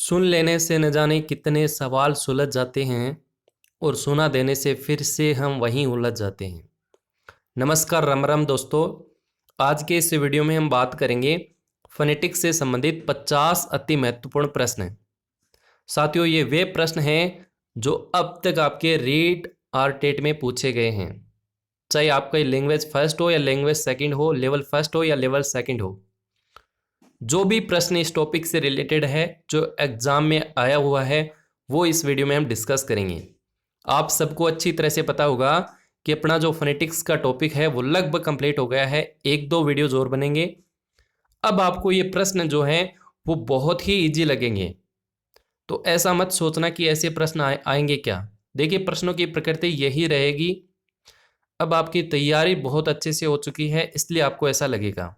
सुन लेने से न जाने कितने सवाल सुलझ जाते हैं और सुना देने से फिर से हम वहीं उलझ जाते हैं। नमस्कार, राम राम दोस्तों। आज के इस वीडियो में हम बात करेंगे फोनेटिक्स से संबंधित 50 अति महत्वपूर्ण प्रश्न। साथियों, ये वे प्रश्न हैं जो अब तक आपके रीट और टेट में पूछे गए हैं, चाहे आपका लैंग्वेज फर्स्ट हो या लैंग्वेज सेकंड हो, लेवल फर्स्ट हो या लेवल सेकंड हो। जो भी प्रश्न इस टॉपिक से रिलेटेड है, जो एग्जाम में आया हुआ है, वो इस वीडियो में हम डिस्कस करेंगे। आप सबको अच्छी तरह से पता होगा कि अपना जो फोनेटिक्स का टॉपिक है वो लगभग कंप्लीट हो गया है। एक दो वीडियोज और बनेंगे। अब आपको ये प्रश्न जो हैं वो बहुत ही इजी लगेंगे, तो ऐसा मत सोचना कि ऐसे प्रश्न आएंगे क्या। देखिए, प्रश्नों की प्रकृति यही रहेगी। अब आपकी तैयारी बहुत अच्छे से हो चुकी है, इसलिए आपको ऐसा लगेगा।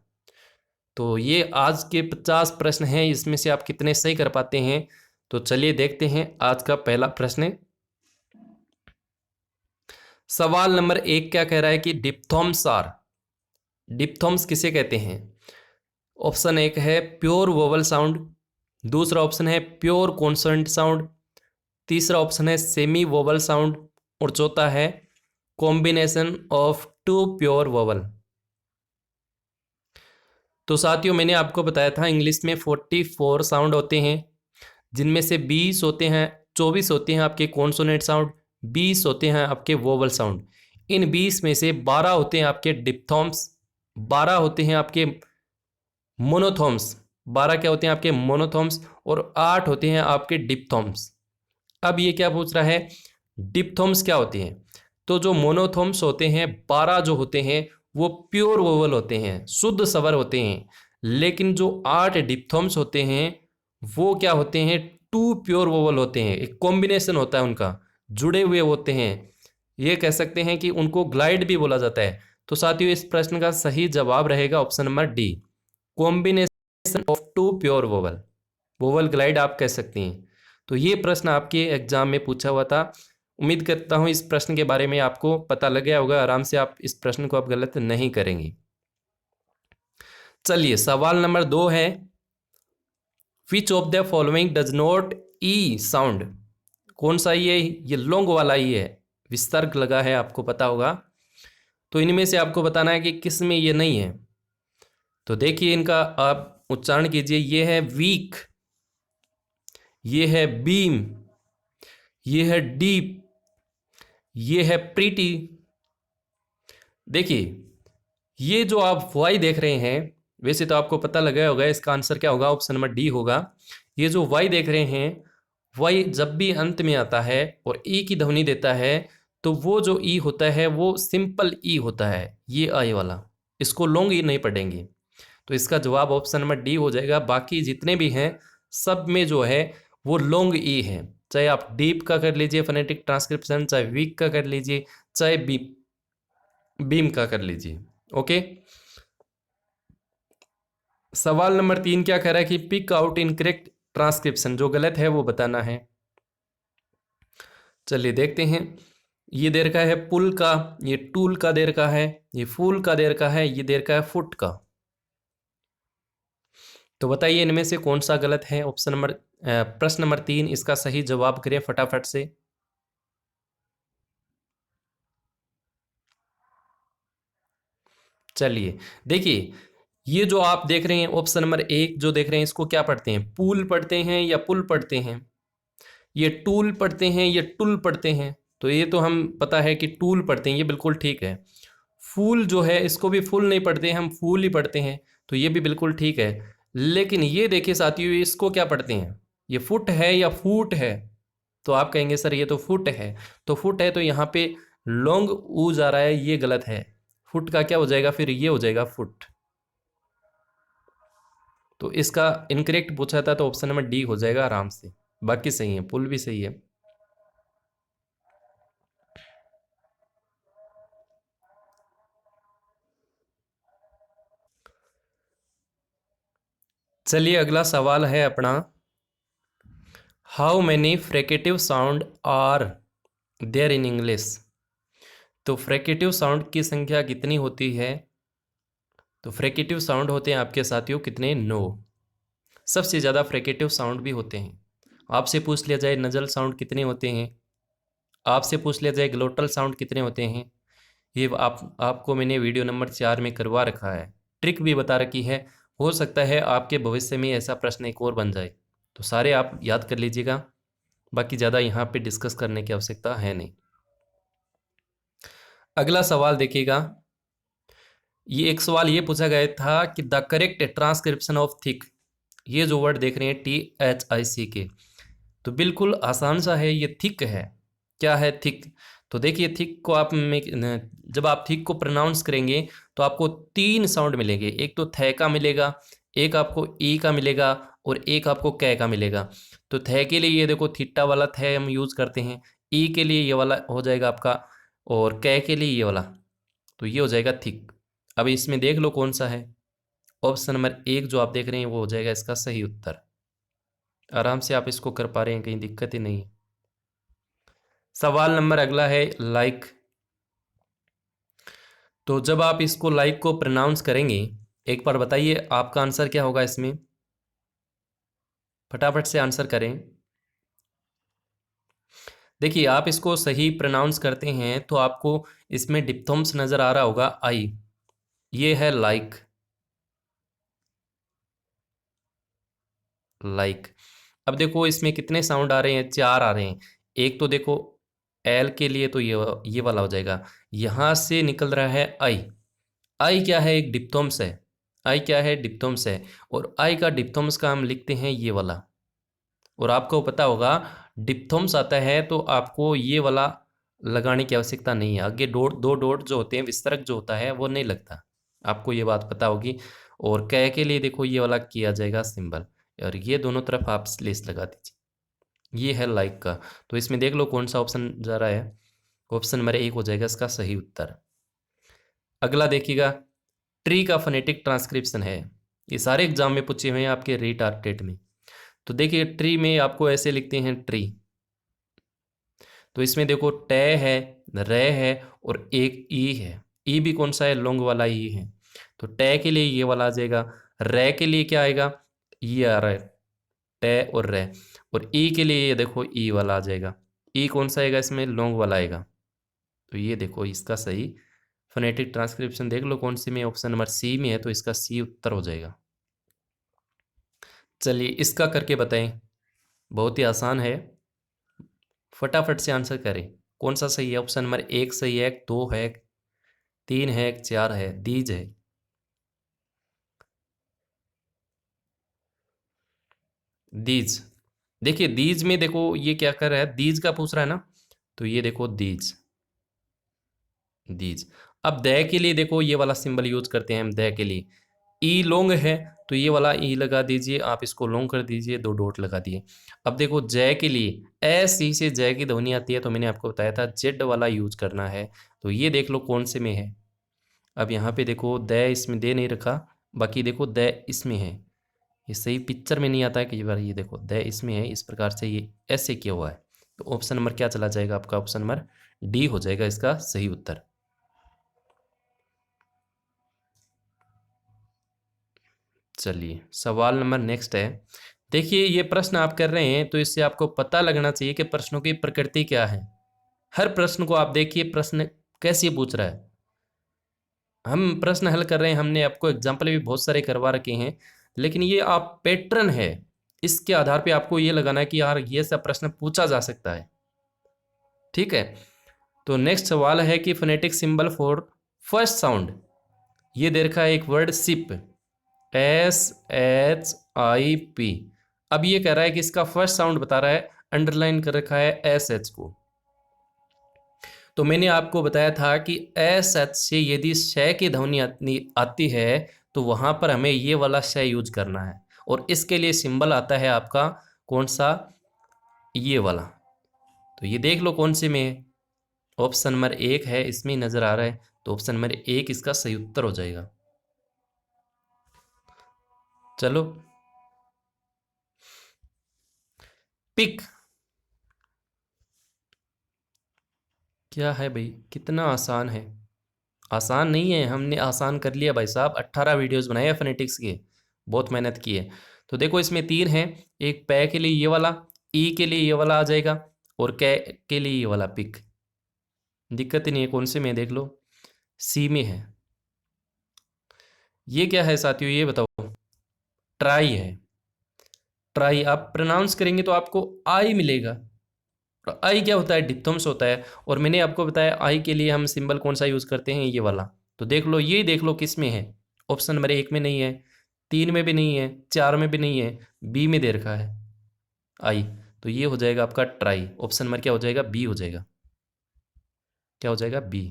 तो ये आज के 50 प्रश्न हैं, इसमें से आप कितने सही कर पाते हैं। तो चलिए देखते हैं आज का पहला प्रश्न। सवाल नंबर 1 क्या कह रहा है कि डिप्थॉम्स किसे कहते हैं। ऑप्शन 1 है प्योर वोवल साउंड, दूसरा ऑप्शन है प्योर कॉन्सोनेंट साउंड, तीसरा ऑप्शन है सेमी वोवल साउंड और चौथा है combination of two pure vowel. तो साथियों, मैंने आपको बताया था इंग्लिश में 44 साउंड होते हैं, जिनमें से 20 होते हैं 24 होते हैं आपके कॉन्सोनेंट साउंड, 20 होते हैं आपके वोवल साउंड। इन 20 में से 12 होते हैं आपके डिप्थॉम्स, 12 होते हैं आपके मोनोथॉम्स, 12 क्या होते हैं आपके मोनोथॉम्स, और 8 होते हैं आपके डिप्थॉम्स। अब ये क्या पूछ रहा है, डिप्थॉम्स क्या होते हैं। तो जो मोनोथॉम्स होते हैं 12 जो होते हैं वो प्योर वोवल होते हैं, शुद्ध स्वर होते हैं। लेकिन जो 8 डिप्थॉम्स होते हैं वो क्या होते हैं, टू प्योर वोवल होते हैं। एक कॉम्बिनेशन होता है उनका, जुड़े हुए होते हैं। ये कह सकते हैं कि उनको ग्लाइड भी बोला जाता है। तो साथियों, इस प्रश्न का सही जवाब रहेगा option number D, combination of two pure vowel. Vowel glide आप कह सकती हैं। तो ये प्रश्न आपके एग्जाम में पूछा हुआ था। उम्मीद करता हूं इस प्रश्न के बारे में आपको पता लग गया होगा। आराम से आप इस प्रश्न को आप गलत नहीं करेंगे। चलिए, सवाल नंबर 2 है विच of the following does not E sound. कौन सा ये लॉन्ग वाला ई है, विसर्ग लगा है, आपको पता होगा। तो इनमें से आपको बताना है कि किस में ये नहीं है। तो देखिए, इनका आप उच्चारण कीजिए। ये है वीक, ये है बीम, ये है डीप, ये है प्रीटी। देखिए, ये जो आप वाई देख रहे हैं, वैसे तो आपको पता लगा होगा इसका आंसर क्या होगा, ऑप्शन नंबर डी होगा। ये जो वाई देख रहे हैं, वाई जब भी अंत में आता है और ई की ध्वनि देता है, तो वो जो ई होता है वो सिंपल ई होता है, ये आई वाला। इसको लॉन्ग ई नहीं पढ़ेंगे। तो इसका जवाब ऑप्शन नंबर डी हो जाएगा। बाकी जितने भी हैं सब में जो है वो लॉन्ग ई है। चाहे आप डीप का कर लीजिए फोनेटिक ट्रांसक्रिप्शन, चाहे वीक का कर लीजिए, चाहे बीम का कर लीजिए। ओके। सवाल नंबर 3 क्या कह रहा है कि पिक आउट इनकरेक्ट ट्रांसक्रिप्शन, जो गलत है वो बताना है। चलिए देखते हैं। ये देर का है पुल का, ये टूल का देर का है, ये फूल का देर का है, ये देर का है फुट का। तो बताइए इनमें से कौन सा गलत है। ऑप्शन नंबर प्रश्न नंबर 3 इसका सही जवाब करें फटाफट से। चलिए देखिए, ये जो आप देख रहे हैं ऑप्शन नंबर 1 जो देख रहे हैं, इसको क्या पढ़ते हैं, पूल पढ़ते हैं या पुल पढ़ते हैं। ये टूल पढ़ते हैं, ये टुल पढ़ते हैं। तो ये तो हम पता है कि टूल पढ़ते हैं, ये बिल्कुल ठीक है। फूल जो है इसको भी फुल नहीं पढ़ते हैं, हम फूल ही पढ़ते हैं, तो ये भी बिल्कुल ठीक है। लेकिन ये देखिए साथियों, इसको क्या पढ़ते हैं, ये फुट है या फूट है। तो आप कहेंगे सर ये तो फुट है। तो फुट है तो यहाँ पे लॉन्ग ऊ जा रहा है, ये गलत है। फुट का क्या हो जाएगा फिर, ये हो जाएगा फुट। तो इसका इनकरेक्ट पूछा था तो ऑप्शन नंबर डी हो जाएगा आराम से। बाकी सही है, पुल भी सही है। चलिए अगला सवाल है अपना, how many fricative sound are there in English. तो फ्रिकेटिव साउंड की संख्या कितनी होती है। तो फ्रिकेटिव साउंड होते हैं आपके साथियों कितने, 9। सबसे ज़्यादा फ्रिकेटिव साउंड भी होते हैं। आपसे पूछ लिया जाए नजल साउंड कितने होते हैं, आपसे पूछ लिया जाए ग्लोटल साउंड कितने होते हैं, ये आपको मैंने वीडियो नंबर 4 में करवा रखा है, ट्रिक भी बता रखी है। हो सकता है आपके भविष्य में ऐसा प्रश्न एक और बन जाए, तो सारे आप याद कर लीजिएगा, बाकी ज़्यादा यहाँ पे डिस्कस करने की आवश्यकता है नहीं। अगला सवाल देखिएगा, ये एक सवाल ये पूछा गया था कि the correct transcription of thick, ये जो वर्ड देख रहे हैं THICK, तो बिल्कुल आसान सा है, ये थिक है। क्या है थिक? तो देखिए थिक को आप में जब आप थिक को प्रोनाउंस करेंगे तो आपको 3 साउंड मिलेंगे, एक तो थ का मिलेगा, एक आपको ई का मिलेगा और एक आपको कै का मिलेगा। तो थ के लिए ये देखो थीटा वाला थ हम यूज़ करते हैं, ई के लिए ये वाला हो जाएगा आपका, और कै के लिए ये वाला, तो ये हो जाएगा थिक। अब इसमें देख लो कौन सा है, ऑप्शन नंबर 1 जो आप देख रहे हैं वो हो जाएगा इसका सही उत्तर। आराम से आप इसको कर पा रहे हैं, कहीं दिक्कत ही नहीं है। सवाल नंबर अगला है लाइक, तो जब आप इसको लाइक को प्रोनाउंस करेंगे, एक बार बताइए आपका आंसर क्या होगा इसमें, फटाफट से आंसर करें। देखिए आप इसको सही प्रोनाउंस करते हैं तो आपको इसमें डिप्थोम्स नजर आ रहा होगा, आई, ये है लाइक, लाइक। अब देखो इसमें कितने साउंड आ रहे हैं, 4 आ रहे हैं। एक तो देखो एल के लिए तो ये वाला हो जाएगा, यहाँ से निकल रहा है आई, आई क्या है, एक डिप्थोम्स है, आई क्या है, डिप्थोम्स है, और आई का डिप्थोम्स का हम लिखते हैं ये वाला। और आपको पता होगा डिप्थोम्स आता है तो आपको ये वाला लगाने की आवश्यकता नहीं है, आगे दो डॉट जो होते हैं, विस्तरक जो होता है वो नहीं लगता, आपको ये बात पता होगी। और कै के लिए देखो ये वाला किया जाएगा सिंबल, और ये दोनों तरफ आप स्लेस लगा दीजिए, ये है लाइक का। तो इसमें देख लो कौन सा ऑप्शन जा रहा है, ऑप्शन नंबर 1 हो जाएगा इसका सही उत्तर। अगला देखिएगा, ट्री का फोनेटिक ट्रांसक्रिप्शन है, ये सारे एग्जाम में पूछे हुए हैं आपके रीट आर्टेट में। तो देखिए ट्री में आपको ऐसे लिखते हैं ट्री, तो इसमें देखो टे है, रे है और एक ई है, ई भी कौन सा है, लॉन्ग वाला ई है। तो टे के लिए ये वाला आ जाएगा, रे के लिए क्या आएगा, ये आ रहा है टे और रे, और ई के लिए ये देखो ई वाला आ जाएगा, ई कौन सा आएगा इसमें, लॉन्ग वाला आएगा। तो ये देखो इसका सही फोनेटिक ट्रांसक्रिप्शन देख लो कौन सी में, ऑप्शन नंबर सी में है, तो इसका सी उत्तर हो जाएगा। चलिए इसका करके बताएं, बहुत ही आसान है, फटाफट से आंसर करें कौन सा सही है। ऑप्शन नंबर 1 सही है, 2 है, 3 है, 4 है, दीज है। दीज, देखिए दीज में देखो ये क्या कर रहा है, दीज का पूछ रहा है ना, तो ये देखो दीज, दीज। अब दे के लिए देखो ये वाला सिंबल यूज करते हैं हम दे के लिए, ई लॉन्ग है तो ये वाला ई लगा दीजिए, आप इसको लॉन्ग कर दीजिए, 2 डॉट लगा दिए। अब देखो जय के लिए एस सी से जय की ध्वनि आती है, तो मैंने आपको बताया था जेड वाला यूज करना है, तो ये देख लो कौन से में है। अब यहाँ पे देखो द इसमें दे नहीं रखा, बाकी देखो द इसमें है, ये सही पिक्चर में नहीं आता है कई बार, ये देखो द इसमें है, इस प्रकार से ये ऐसे किया हुआ है। तो ऑप्शन नंबर क्या चला जाएगा आपका, ऑप्शन नंबर डी हो जाएगा इसका सही उत्तर। चलिए सवाल नंबर नेक्स्ट है, देखिए ये प्रश्न आप कर रहे हैं तो इससे आपको पता लगना चाहिए कि प्रश्नों की प्रकृति क्या है। हर प्रश्न को आप देखिए प्रश्न कैसे पूछ रहा है, हम प्रश्न हल कर रहे हैं, हमने आपको एग्जाम्पल भी बहुत सारे करवा रखे हैं, लेकिन ये आप पैटर्न है, इसके आधार पे आपको ये लगाना है कि यार ये सब प्रश्न पूछा जा सकता है, ठीक है। तो नेक्स्ट सवाल है कि phonetic symbol for first sound, ये दे रखा है एक वर्ड सिप, SHIP। अब ये कह रहा है कि इसका फर्स्ट साउंड बता रहा है, अंडरलाइन कर रखा है SH को। तो मैंने आपको बताया था कि SH से यदि श की ध्वनि आती है तो वहां पर हमें ये वाला श यूज करना है, और इसके लिए सिंबल आता है आपका कौन सा, ये वाला। तो ये देख लो कौन से में है, ऑप्शन नंबर 1 है, इसमें नजर आ रहा है, तो ऑप्शन नंबर 1 इसका सही उत्तर हो जाएगा। चलो पिक, क्या है भाई, कितना आसान है, आसान नहीं है, हमने आसान कर लिया भाई साहब, 18 वीडियोस बनाए हैं फोनेटिक्स के, बहुत मेहनत की है। तो देखो इसमें 3 हैं, एक पै के लिए ये वाला, ई के लिए ये वाला आ जाएगा और कै के लिए ये वाला पिक। दिक्कत ही नहीं है, कौन से में देख लो, सी में है। ये क्या है साथियों, ये बताओ, ट्राई है। ट्राई आप प्रोनाउंस करेंगे तो आपको आई मिलेगा। आई क्या होता है, डिप्थोम्स होता है। और मैंने आपको बताया आई के लिए हम सिंबल कौन सा यूज करते हैं, ये वाला। तो देख लो, ये देख लो किस में है। ऑप्शन नंबर 1 में नहीं है, 3 में भी नहीं है, 4 में भी नहीं है, बी में दे रखा है आई। तो ये हो जाएगा आपका ट्राई। ऑप्शन नंबर क्या हो जाएगा, बी हो जाएगा। क्या हो जाएगा, बी।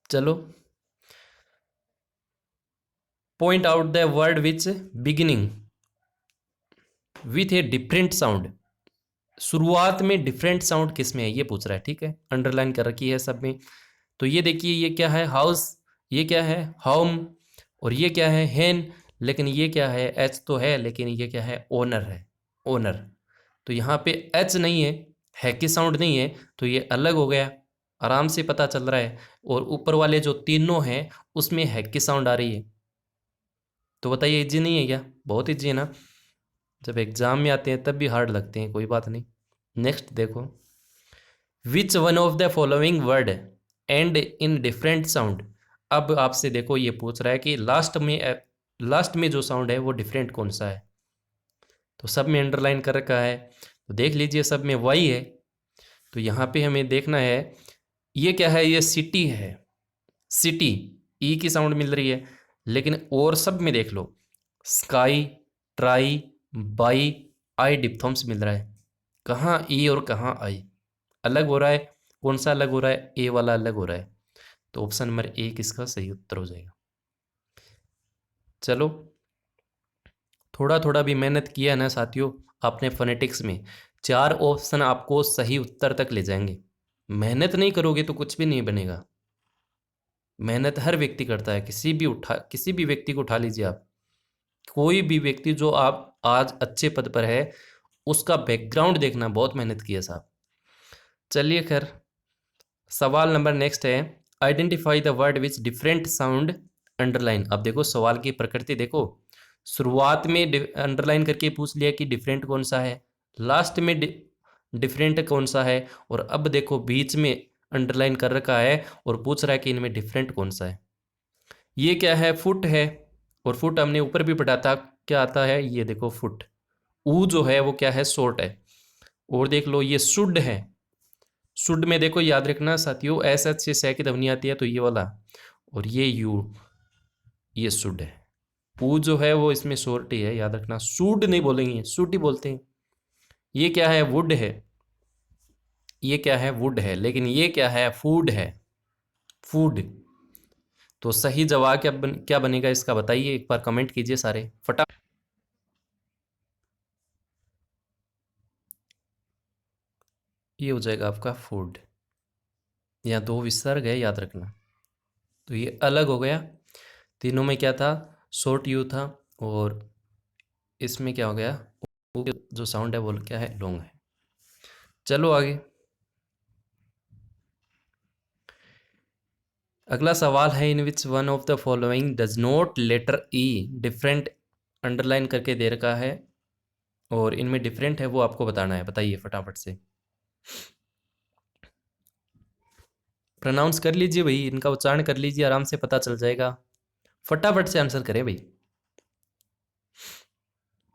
चलो, point out the word which beginning with a different sound. शुरुआत में डिफरेंट साउंड किस में है, ये पूछ रहा है। ठीक है, अंडरलाइन कर रखी है सब में। तो ये देखिए, ये क्या है, हाउस। ये क्या है, होम। और ये क्या है, हैन। लेकिन ये क्या है, एच तो है, लेकिन ये क्या है, ओनर है, ओनर। तो यहाँ पे एच नहीं है की साउंड नहीं है, तो ये अलग हो गया, आराम से पता चल रहा है। और ऊपर वाले जो तीनों हैं उसमें है की साउंड आ रही है। तो बताइए, इजी नहीं है क्या, बहुत इजी है ना। जब एग्जाम में आते हैं तब भी हार्ड लगते हैं, कोई बात नहीं। नेक्स्ट देखो, विच one of the following word and in different sound. अब आपसे देखो ये पूछ रहा है कि लास्ट में जो साउंड है वो डिफरेंट कौन सा है। तो सब में अंडरलाइन कर रखा है, तो देख लीजिए सब में वाई है। तो यहाँ पे हमें देखना है, ये क्या है, ये सिटी है, सिटी। ई की साउंड मिल रही है, लेकिन और सब में देख लो, स्काई, ट्राई, बाई, आई डिप्थॉम्स मिल रहा है। कहाँ ई और कहाँ आई, अलग हो रहा है। कौन सा अलग हो रहा है, ए वाला अलग हो रहा है। तो ऑप्शन नंबर 1 इसका सही उत्तर हो जाएगा। चलो, थोड़ा थोड़ा भी मेहनत किया है ना साथियों आपने फोनेटिक्स में, 4 ऑप्शन आपको सही उत्तर तक ले जाएंगे। मेहनत नहीं करोगे तो कुछ भी नहीं बनेगा। मेहनत हर व्यक्ति करता है, किसी भी व्यक्ति को उठा लीजिए आप। कोई भी व्यक्ति जो आप आज अच्छे पद पर है, उसका बैकग्राउंड देखना, बहुत मेहनत की है साहब। चलिए खैर, सवाल नंबर नेक्स्ट है, identify the word which different sound underline. अब देखो सवाल की प्रकृति देखो, शुरुआत में अंडरलाइन करके पूछ लिया कि डिफरेंट कौन सा है, लास्ट में डिफरेंट कौन सा है, और अब देखो बीच में अंडरलाइन कर रखा है और पूछ रहा है कि इनमें डिफरेंट कौन सा है। ये क्या है, फुट है। और फुट हमने ऊपर भी पढ़ा था, क्या आता है, ये देखो फुट। ऊ जो है वो क्या है, शॉर्ट है। और देख लो ये शुड है। शुड में देखो, याद रखना साथियों, एस एच से सह की ध्वनि आती है, तो ये वाला। और ये यू, ये शुड है। ऊ जो है वो इसमें शॉर्ट ही है, याद रखना, शुड नहीं बोलेंगे, शुड ही बोलते हैं। ये क्या है, वुड है। ये क्या है, वुड है, लेकिन ये क्या है, फूड है, फूड। तो सही जवाब क्या बनेगा इसका, बताइए, एक बार कमेंट कीजिए सारे फटा। ये हो जाएगा आपका फूड। यहाँ 2 विसर्ग है, याद रखना। तो ये अलग हो गया, तीनों में क्या था, शॉर्ट यू था। और इसमें क्या हो गया, जो साउंड है वो क्या है, लॉन्ग है। चलो आगे, अगला सवाल है, in which one of the following does not letter E different, underline करके दे रखा है। और इनमें डिफरेंट है वो आपको बताना है, बताइए फटाफट से। प्रोनाउंस कर लीजिए भाई, इनका उच्चारण कर लीजिए, आराम से पता चल जाएगा। फटाफट से आंसर करें भाई।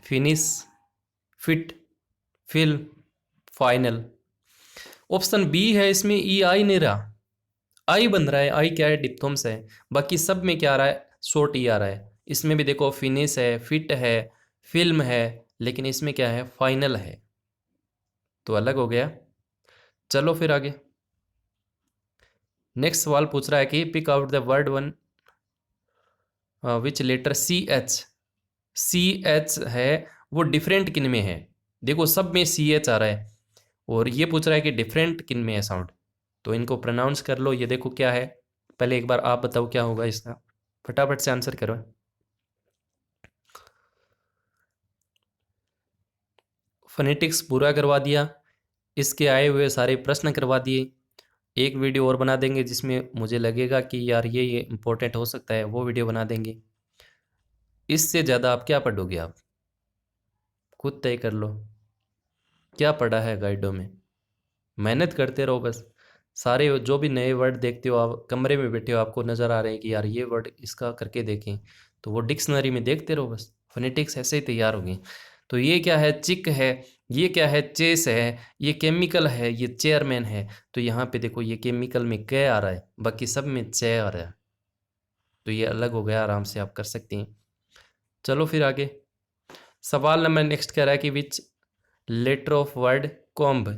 Finish, fit, fill, final. Option B है, इसमें ई आई नहीं रहा, आई बन रहा है। आई क्या है, डिप्थोम्स है। बाकी सब में क्या आ रहा है, शॉर्ट ई आ रहा है। इसमें भी देखो फिनिश है, फिट है, फिल्म है, लेकिन इसमें क्या है, फाइनल है। तो अलग हो गया। चलो फिर आगे, नेक्स्ट सवाल पूछ रहा है कि pick out the word one which letter C H. C H है वो डिफरेंट किन में है, देखो सब में सी एच आ रहा है, और ये पूछ रहा है कि डिफरेंट किन में है साउंड। तो इनको प्रोनाउंस कर लो, ये देखो क्या है। पहले एक बार आप बताओ क्या होगा इसका, फटाफट से आंसर करो। फोनेटिक्स पूरा करवा दिया, इसके आए हुए सारे प्रश्न करवा दिए। एक वीडियो और बना देंगे जिसमें मुझे लगेगा कि यार ये इम्पोर्टेंट हो सकता है, वो वीडियो बना देंगे। इससे ज़्यादा आप क्या पढ़ोगे आप। खुद तय कर लो, क्या पढ़ा है गाइडों में। मेहनत करते रहो बस। सारे जो भी नए वर्ड देखते हो, आप कमरे में बैठे हो, आपको नज़र आ रहे हैं कि यार ये वर्ड इसका करके देखें, तो वो डिक्शनरी में देखते रहो बस, फोनेटिक्स ऐसे ही तैयार होगी। तो ये क्या है, चिक है, ये क्या है, चेस है, ये केमिकल है, ये चेयरमैन है। तो यहाँ पे देखो ये केमिकल में क आ रहा है, बाकी सब में चे आ रहा है, तो ये अलग हो गया, आराम से आप कर सकती हैं। चलो फिर आगे सवाल नंबर नेक्स्ट कह रहा है कि which letter of word comb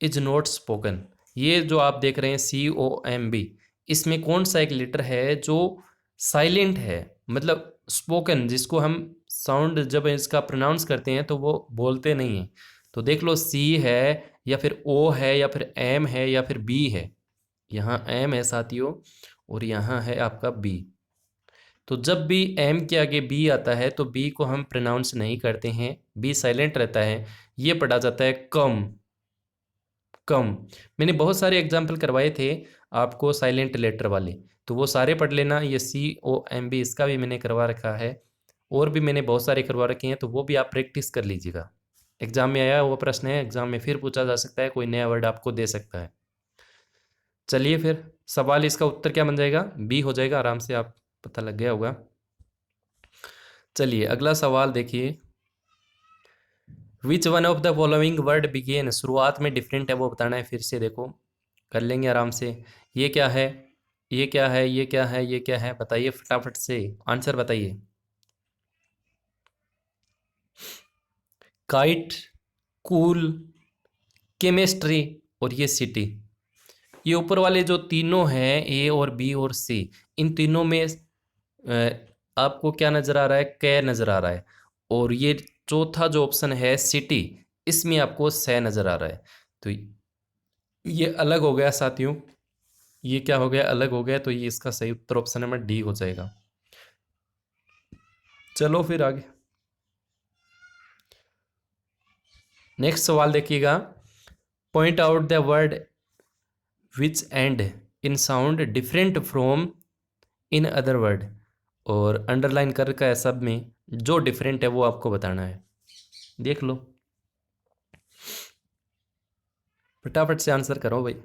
is not spoken. ये जो आप देख रहे हैं COMB, इसमें कौन सा एक लेटर है जो साइलेंट है, मतलब स्पोकन, जिसको हम साउंड जब इसका प्रोनाउंस करते हैं तो वो बोलते नहीं हैं। तो देख लो C है, या फिर O है, या फिर M है, या फिर B है। यहाँ M है साथियों, और यहाँ है आपका B। तो जब भी M के आगे B आता है तो B को हम प्रोनाउंस नहीं करते हैं, B साइलेंट रहता है, ये पढ़ा जाता है कम। कम, मैंने बहुत सारे एग्जाम्पल करवाए थे आपको साइलेंट लेटर वाले, तो वो सारे पढ़ लेना। ये COMB इसका भी मैंने करवा रखा है, और भी मैंने बहुत सारे करवा रखे हैं, तो वो भी आप प्रैक्टिस कर लीजिएगा। एग्जाम में आया वो प्रश्न है, एग्जाम में फिर पूछा जा सकता है, कोई नया वर्ड आपको दे सकता है। चलिए फिर सवाल इसका उत्तर क्या बन जाएगा, B हो जाएगा, आराम से आप पता लग गया होगा। चलिए अगला सवाल देखिए, which one of the following word begin, शुरुआत में डिफरेंट है वो बताना है, फिर से देखो कर लेंगे आराम से। ये क्या है, ये क्या है, ये क्या है, ये क्या है, बताइए फटाफट से आंसर बताइए। काइट, कूल, केमिस्ट्री, और ये सिटी। ये ऊपर वाले जो तीनों हैं A और B और C, इन तीनों में आपको क्या नज़र आ रहा है, कै नज़र आ रहा है। और ये चौथा जो ऑप्शन है सिटी, इसमें आपको सै नज़र आ रहा है। तो ये अलग हो गया साथियों, ये क्या हो गया, अलग हो गया, तो ये इसका सही उत्तर ऑप्शन नंबर D हो जाएगा। चलो फिर आगे नेक्स्ट सवाल देखिएगा, point out the word which and in sound different from in other word. और अंडरलाइन कर रखा है सब में, जो डिफरेंट है वो आपको बताना है, देख लो फटाफट से आंसर करो भाई।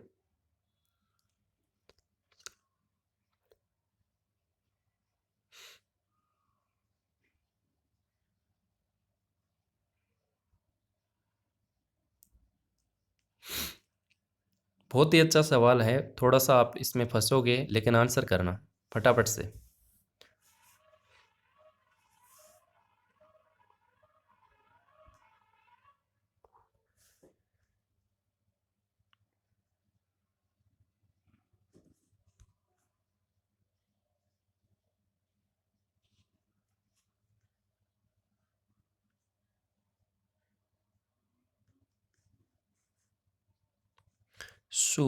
बहुत ही अच्छा सवाल है, थोड़ा सा आप इसमें फंसोगे लेकिन आंसर करना फटाफट से। शू,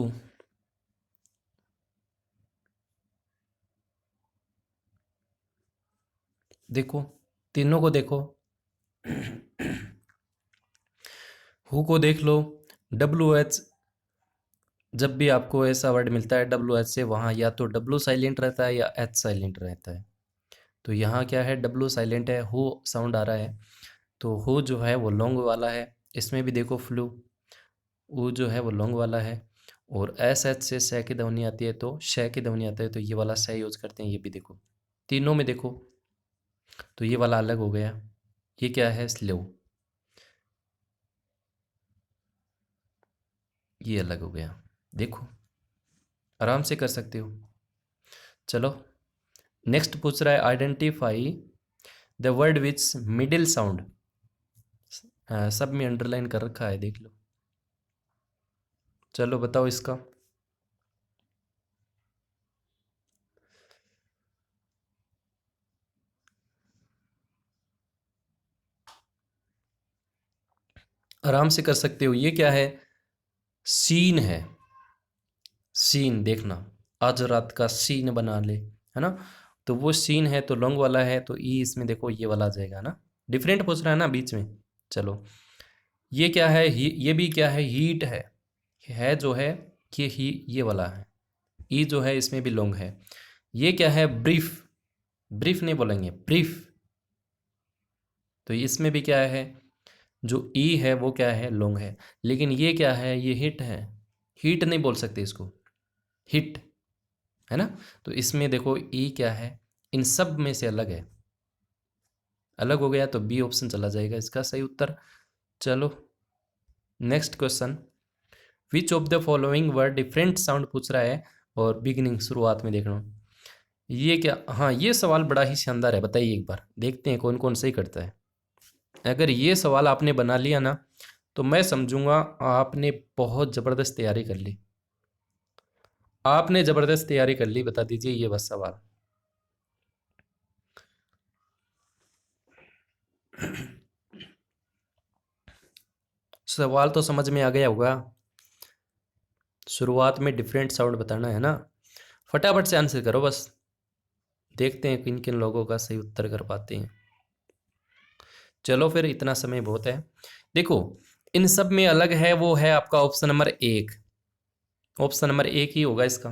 देखो तीनों को देखो, हु को देख लो, WH, जब भी आपको ऐसा वर्ड मिलता है WH से, वहाँ या तो W साइलेंट रहता है या H साइलेंट रहता है। तो यहाँ क्या है, W साइलेंट है, हु साउंड आ रहा है, तो हु जो है वो लॉन्ग वाला है। इसमें भी देखो फ्लू, ऊ जो है वो लॉन्ग वाला है। और SH से श की ध्वनि आती है तो श की ध्वनि आता है, तो ये वाला श यूज करते हैं। ये भी देखो तीनों में देखो, तो ये वाला अलग हो गया, ये क्या है, स्लो, ये अलग हो गया, देखो आराम से कर सकते हो। चलो नेक्स्ट पूछ रहा है, identify the word which middle sound, सब में अंडरलाइन कर रखा है, देख लो। चलो बताओ इसका। आराम से कर सकते हो, ये क्या है, सीन है, सीन, देखना आज रात का सीन बना ले, है ना। तो वो सीन है तो लॉन्ग वाला है, तो ई इसमें देखो ये वाला आ जाएगा ना, डिफरेंट पूछ रहा है ना बीच में। चलो ये क्या है, ये भी क्या है, हीट है जो है, ये वाला है, ई जो है इसमें भी लॉन्ग है। ये क्या है, ब्रीफ, ब्रीफ नहीं बोलेंगे, ब्रीफ, तो इसमें भी क्या है, जो ई है वो क्या है, लॉन्ग है। लेकिन ये क्या है, ये हिट है। हीट नहीं बोल सकते इसको, हिट है ना। तो इसमें देखो ई क्या है, इन सब में से अलग है, अलग हो गया, तो बी ऑप्शन चला जाएगा इसका सही उत्तर। चलो next question, which of the following word different sound पूछ रहा है, और बिगिनिंग शुरुआत में देखना। ये क्या, हाँ ये सवाल बड़ा ही शानदार है, बताइए एक बार, देखते हैं कौन कौन सही करता है। अगर ये सवाल आपने बना लिया ना, तो मैं समझूंगा आपने बहुत ज़बरदस्त तैयारी कर ली, आपने ज़बरदस्त तैयारी कर ली। बता दीजिए ये बस सवाल। सवाल तो समझ में आ गया होगा, शुरुआत में डिफरेंट साउंड बताना है ना। फटाफट से आंसर करो बस, देखते हैं किन किन लोगों का सही उत्तर कर पाते हैं। चलो फिर, इतना समय बहुत है। देखो इन सब में अलग है, वो है आपका ऑप्शन नंबर एक। ऑप्शन नंबर एक ही होगा इसका।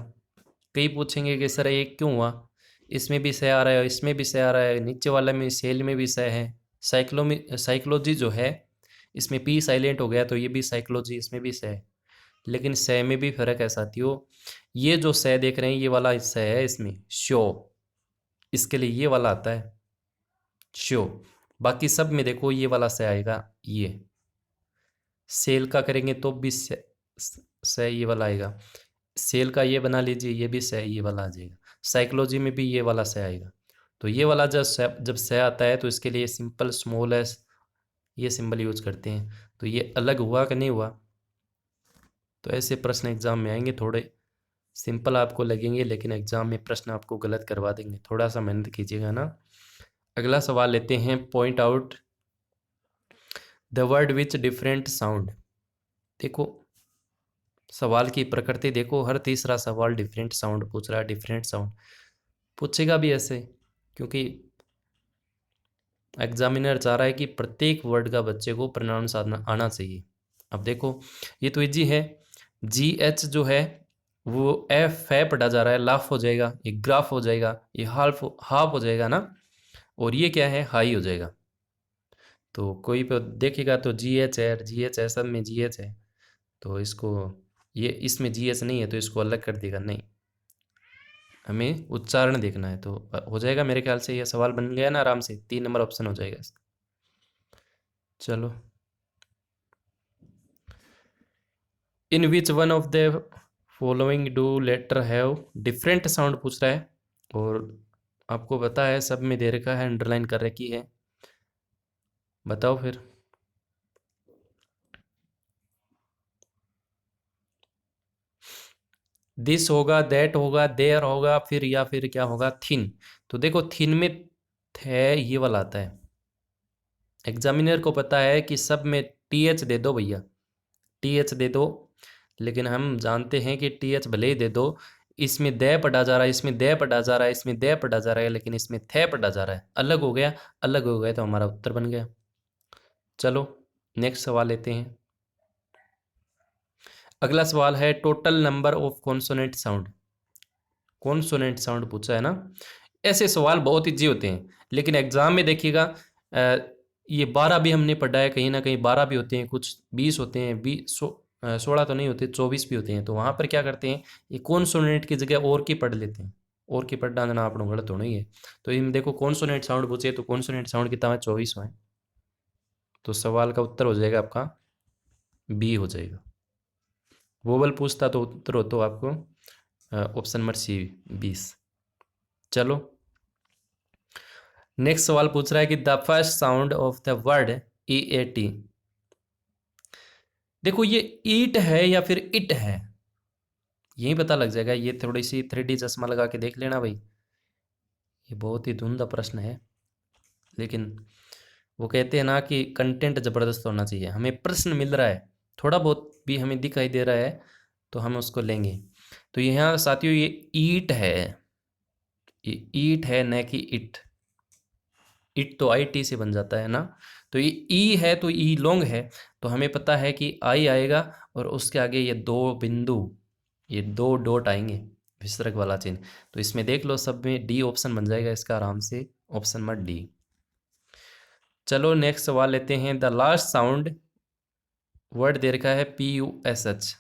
कई पूछेंगे कि सर एक क्यों हुआ, इसमें भी सह आ रहा है, इसमें भी सह आ रहा है, नीचे वाला में सेल में भी सह है। साइकोलॉजी जो है, इसमें पी साइलेंट हो गया, तो ये भी साइकोलॉजी, इसमें भी सह है। लेकिन सह में भी फर्क है साथियों। ये जो सह देख रहे हैं, ये वाला सह है, इसमें शो, इसके लिए ये वाला आता है शो। बाकी सब में देखो ये वाला सह आएगा, ये सेल का करेंगे तो भी सह ये वाला आएगा। सेल का ये बना लीजिए, ये भी सह ये वाला आ जाएगा। साइकोलॉजी में भी ये वाला सह आएगा। तो ये वाला जब सह आता है, तो इसके लिए सिंपल स्मॉल एस ये सिंबल यूज करते हैं। तो ये अलग हुआ कि नहीं हुआ। तो ऐसे प्रश्न एग्जाम में आएंगे, थोड़े सिंपल आपको लगेंगे, लेकिन एग्जाम में प्रश्न आपको गलत करवा देंगे, थोड़ा सा मेहनत कीजिएगा ना। अगला सवाल लेते हैं, point out the word which different sound. देखो सवाल की प्रकृति देखो, हर तीसरा सवाल डिफरेंट साउंड पूछ रहा है, डिफरेंट साउंड पूछेगा भी ऐसे, क्योंकि एग्जामिनर चाह रहा है कि प्रत्येक वर्ड का बच्चे को प्रोनाउंस आना चाहिए। अब देखो ये तो इजी है, जी एच जो है वो एफ है पढ़ा जा रहा है, लाफ हो जाएगा, ये ग्राफ हो जाएगा, ये हाफ हो जाएगा ना, और ये क्या है, हाई हो जाएगा। तो कोई पे देखेगा तो जी एच है, जी एच है, सब में जी एच है, तो इसको, ये इसमें जी एच नहीं है तो इसको अलग कर देगा, नहीं, हमें उच्चारण देखना है। तो हो जाएगा मेरे ख्याल से, ये सवाल बन गया ना आराम से, 3 नंबर ऑप्शन हो जाएगा इसका। चलो, in which one of the following do letter have different sound पूछ रहा है, और आपको पता है सब में दे रखा है, अंडरलाइन कर रखी है, बताओ फिर। दिस होगा, दैट होगा, देयर होगा, फिर या फिर क्या होगा, थिन। तो देखो थिन में थे ये वाला आता है, एग्जामिनर को पता है कि सब में टी एच दे दो भैया, टी एच दे दो, लेकिन हम जानते हैं कि टी एच भले ही दे दो, इसमें दे पढ़ा जा रहा है, इसमें दे पढ़ा जा रहा है, इसमें दे पढ़ा जा रहा है, लेकिन इसमें थे पढ़ा जा रहा है, अलग हो गया, अलग हो गया तो हमारा उत्तर बन गया। चलो नेक्स्ट सवाल लेते हैं। अगला सवाल है, total number of consonant sound. Consonant sound पूछा है ना। ऐसे सवाल बहुत ईजी होते हैं, लेकिन एग्जाम में देखिएगा, ये 12 भी हमने पढ़ा है, कहीं ना कहीं 12 भी होते हैं, कुछ 20 होते हैं, 16 तो नहीं होते, 24 भी होते हैं। तो वहाँ पर क्या करते हैं, ये कॉन्सोनेंट की जगह और की पढ़ लेते हैं, और की पढ़ डालना आप गलत होना ही है। तो इन देखो कॉन्सोनेंट साउंड पूछे, तो कॉन्सोनेंट साउंड कितना है, 24 है। तो सवाल का उत्तर हो जाएगा आपका बी हो जाएगा। वोवल पूछता तो उत्तर हो तो आपको ऑप्शन नंबर सी 20। चलो नेक्स्ट सवाल पूछ रहा है कि the first sound of the word E A T. देखो ये ईट है या फिर इट है, यही पता लग जाएगा। ये थोड़ी सी 3D चश्मा लगा के देख लेना भाई, ये बहुत ही धुंधा प्रश्न है, लेकिन वो कहते हैं ना कि कंटेंट ज़बरदस्त होना चाहिए। हमें प्रश्न मिल रहा है, थोड़ा बहुत भी हमें दिखाई दे रहा है तो हम उसको लेंगे। तो यहाँ साथियों ये ईट है, ये ईट है न कि इट। इट तो आई टी से बन जाता है ना। तो ये ई है तो ई लॉन्ग है, तो हमें पता है कि आई आएगा, और उसके आगे ये दो बिंदु, ये दो डॉट आएंगे, विसर्ग वाला चिन्ह। तो इसमें देख लो सब में डी ऑप्शन बन जाएगा इसका आराम से, ऑप्शन नंबर डी। चलो नेक्स्ट सवाल लेते हैं। द लास्ट साउंड वर्ड दे रखा है PUSH,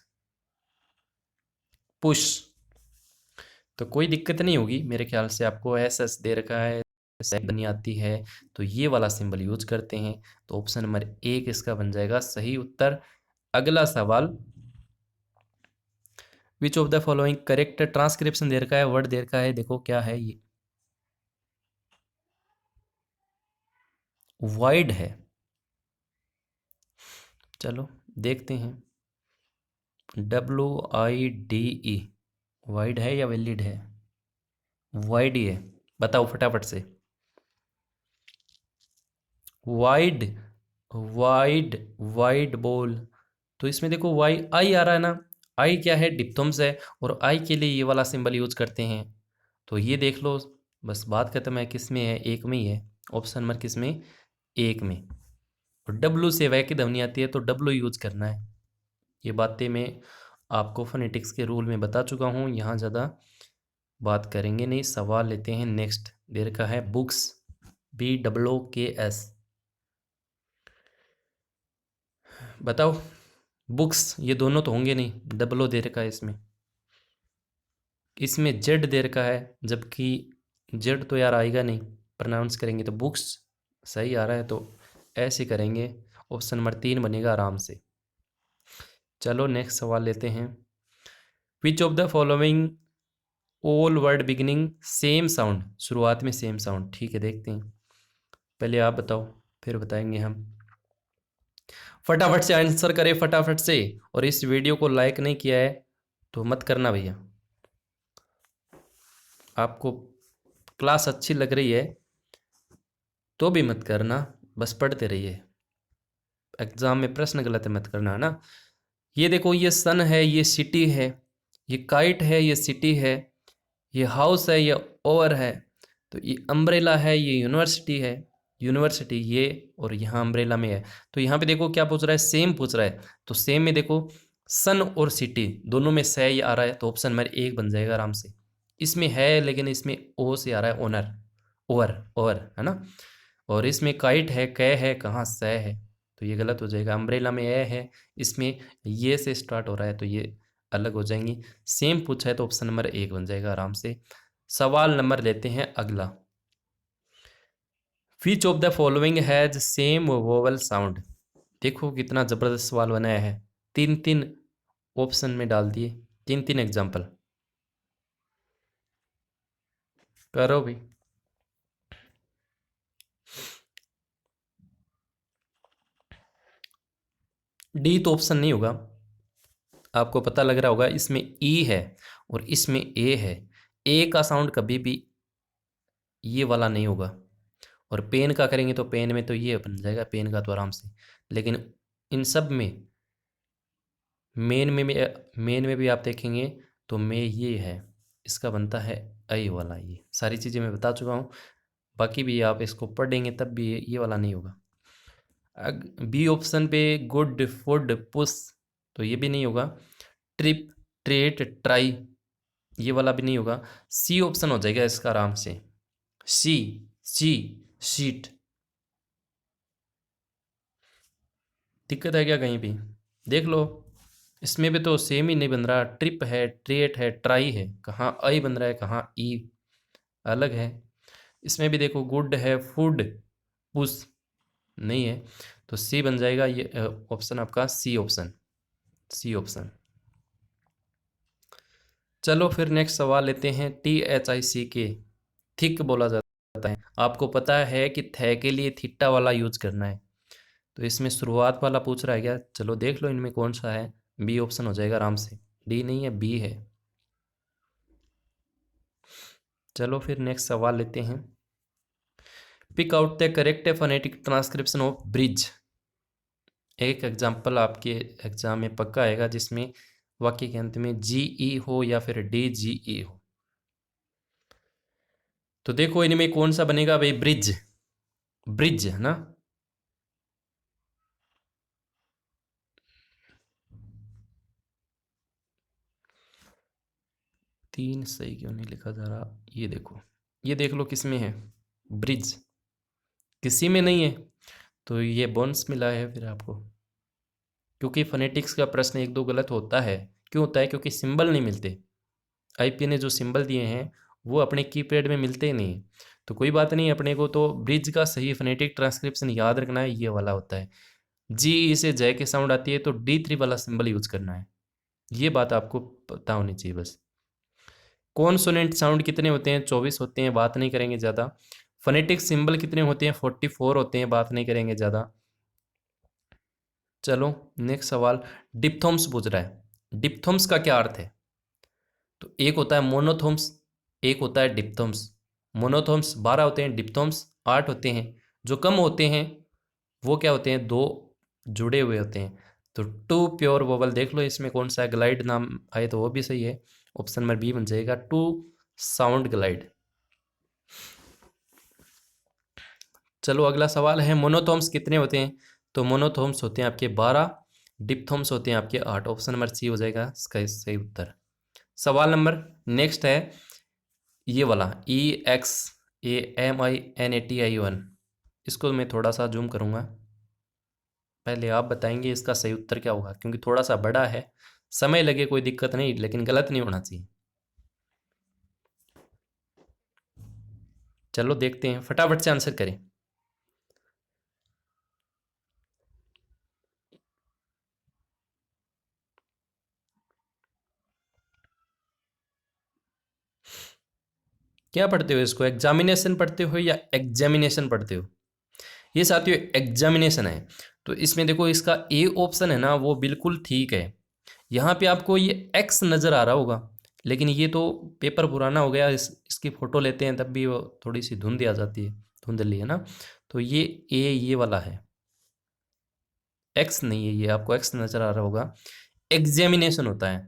पुश। तो कोई दिक्कत नहीं होगी मेरे ख्याल से, आपको SS दे रखा है, बनी आती है, तो ये वाला सिंबल यूज करते हैं। तो ऑप्शन नंबर 1 इसका बन जाएगा सही उत्तर। अगला सवाल, which of the following correct, transcription दे रखा है, वर्ड दे रखा है, देखो क्या है ये, वाइड है। चलो देखते हैं, WIDE, वाइड है या वैलिड है? वाइड ही है, बताओ फटाफट से। Wide, wide, wide ball. तो इसमें देखो वाई आई आ रहा है ना, आई क्या है, डिप्थोम्स है, और आई के लिए ये वाला सिंबल यूज करते हैं। तो ये देख लो, बस बात खत्म है। किस में है? एक में ही है। ऑप्शन नंबर किस में? एक में। और डब्लू से वह की ध्वनि आती है, तो डब्लू यूज करना है। ये बातें मैं आपको फोनेटिक्स के रूल में बता चुका हूँ, यहाँ ज़्यादा बात करेंगे नहीं। सवाल लेते हैं नेक्स्ट, दे रखा है बुक्स, BOOKS, बताओ। बुक्स ये दोनों तो होंगे नहीं, डबल ओ दे रखा है इसमें। इसमें जेड दे रखा है, जबकि जेड तो यार आएगा नहीं, प्रोनाउंस करेंगे तो बुक्स सही आ रहा है, तो ऐसे करेंगे। ऑप्शन नंबर 3 बनेगा आराम से। चलो नेक्स्ट सवाल लेते हैं। विच of the following all word beginning same sound, शुरुआत में सेम साउंड, ठीक है देखते हैं। पहले आप बताओ, फिर बताएंगे हम। फटाफट से आंसर करें, फटाफट से। और इस वीडियो को लाइक नहीं किया है तो मत करना भैया। आपको क्लास अच्छी लग रही है तो भी मत करना, बस पढ़ते रहिए। एग्जाम में प्रश्न गलत मत करना, है ना। ये देखो, ये सन है, ये सिटी है, ये काइट है, ये सिटी है, ये हाउस है, ये ओवर है, तो ये अम्ब्रेला है, ये यूनिवर्सिटी है, यूनिवर्सिटी ये, और यहाँ अम्ब्रेला में है। तो यहाँ पे देखो क्या पूछ रहा है, सेम पूछ रहा है। तो सेम में देखो सन और सिटी दोनों में से आ रहा है, तो ऑप्शन नंबर 1 बन जाएगा आराम से। इसमें है लेकिन इसमें ओ से आ रहा है, ओनर, ओवर, ओवर, है ना। और इसमें काइट है, कै है, कहाँ सै है, तो ये गलत हो जाएगा। अम्ब्रेला में ए है, इसमें ये से स्टार्ट हो रहा है, तो ये अलग हो जाएंगी। सेम पूछा है तो ऑप्शन नंबर 1 बन जाएगा आराम से। सवाल नंबर लेते हैं अगला। विच of the following has same vowel sound, देखो कितना जबरदस्त सवाल बनाया है। 3-3 ऑप्शन में डाल दिए, 3-3 एग्जाम्पल करो भी। डी तो ऑप्शन नहीं होगा, आपको पता लग रहा होगा। इसमें ई है और इसमें ए है, ए का साउंड कभी भी ये वाला नहीं होगा। और पेन का करेंगे तो पेन में तो ये बन जाएगा, पेन का तो आराम से। लेकिन इन सब में मेन में भी आप देखेंगे तो में ये है, इसका बनता है आई वाला। ये सारी चीज़ें मैं बता चुका हूँ, बाकी भी आप इसको पढ़ेंगे तब भी ये वाला नहीं होगा। बी ऑप्शन पे गुड, फुड, पुश, तो ये भी नहीं होगा। ट्रिप, ट्रेट, ट्राई, ये वाला भी नहीं होगा। सी ऑप्शन हो जाएगा इसका आराम से, सी, सी, शीट। दिक्कत है क्या कहीं भी? देख लो, इसमें भी तो सेम ही नहीं बन रहा। ट्रिप है, ट्रेट है, ट्राई है, कहाँ आई बन रहा है, कहाँ ई अलग है। इसमें भी देखो गुड है, फूड, पुश नहीं है, तो सी बन जाएगा। ये ऑप्शन आपका सी ऑप्शन, सी ऑप्शन। चलो फिर नेक्स्ट सवाल लेते हैं। THICK, थिक बोला जाता है। आपको पता है कि थे के लिए थीटा वाला यूज करना है, तो इसमें शुरुआत वाला पूछ रहा है क्या? चलो देख लो इनमें कौन सा है। बी ऑप्शन हो जाएगा आराम से, डी नहीं है, बी है। चलो फिर नेक्स्ट सवाल लेते हैं। Pick out the correct phonetic transcription of bridge. एक एग्जाम्पल आपके एग्जाम में पक्का आएगा जिसमें वाक्य के अंत में GE हो या फिर DGE हो। तो देखो इनमें कौन सा बनेगा भाई, ब्रिज, ब्रिज है ना। तीन सही क्यों नहीं लिखा जा रहा, ये देखो, ये देख लो किस में है, ब्रिज, किसी में नहीं है। तो ये बोनस मिला है फिर आपको, क्योंकि फोनेटिक्स का प्रश्न एक दो गलत होता है। क्यों होता है? क्योंकि सिंबल नहीं मिलते। आईपी ने जो सिंबल दिए हैं वो अपने कीपैड में मिलते ही नहीं। तो कोई बात नहीं, अपने को तो ब्रिज का सही फोनेटिक ट्रांसक्रिप्शन याद रखना है, ये वाला होता है। जी ई से जय के साउंड आती है तो D3 वाला सिंबल यूज करना है। ये बात आपको पता होनी चाहिए बस। कॉन्सोनेंट साउंड कितने होते हैं? 24 होते हैं, बात नहीं करेंगे ज़्यादा। फोनेटिक सिंबल कितने होते हैं? 44 होते हैं, बात नहीं करेंगे ज़्यादा। चलो नेक्स्ट सवाल, डिप्थोम्स पूछ रहा है। डिप्थोम्स का क्या अर्थ है? तो एक होता है मोनोथोम्स, एक होता है डिप्थोम्स। मोनोथोम्स 12 होते हैं, डिप्थोम्स 8 होते हैं। जो कम होते हैं वो क्या होते हैं? दो जुड़े हुए होते हैं। तो टू प्योर वोवल देख लो इसमें कौन सा है, ग्लाइड नाम आए तो वो भी सही है। ऑप्शन नंबर बी बन जाएगा, टू साउंड ग्लाइड। चलो अगला सवाल है, मोनोथोम्स कितने होते हैं? तो मोनोथोम्स होते हैं आपके 12, डिप्थोम्स होते हैं आपके 8। ऑप्शन नंबर सी हो जाएगा इसका सही उत्तर। सवाल नंबर नेक्स्ट है ये वाला, EXAMINATI1। इसको मैं थोड़ा सा जूम करूँगा, पहले आप बताएंगे इसका सही उत्तर क्या होगा, क्योंकि थोड़ा सा बड़ा है। समय लगे कोई दिक्कत नहीं, लेकिन गलत नहीं होना चाहिए। चलो देखते हैं, फटाफट से आंसर करें। क्या पढ़ते हो इसको, एग्जामिनेशन पढ़ते हो या एग्जामिनेशन पढ़ते हो? ये साथियों एग्जामिनेशन है। तो इसमें देखो इसका ए ऑप्शन है ना वो बिल्कुल ठीक है। यहाँ पे आपको ये एक्स नज़र आ रहा होगा, लेकिन ये तो पेपर पुराना हो गया, इसकी फ़ोटो लेते हैं तब भी वो थोड़ी सी धुंध आ जाती है, धुंधली है ना। तो ये ए ये वाला है, एक्स नहीं है, ये आपको एक्स नज़र आ रहा होगा। एग्जामिनेशन होता है।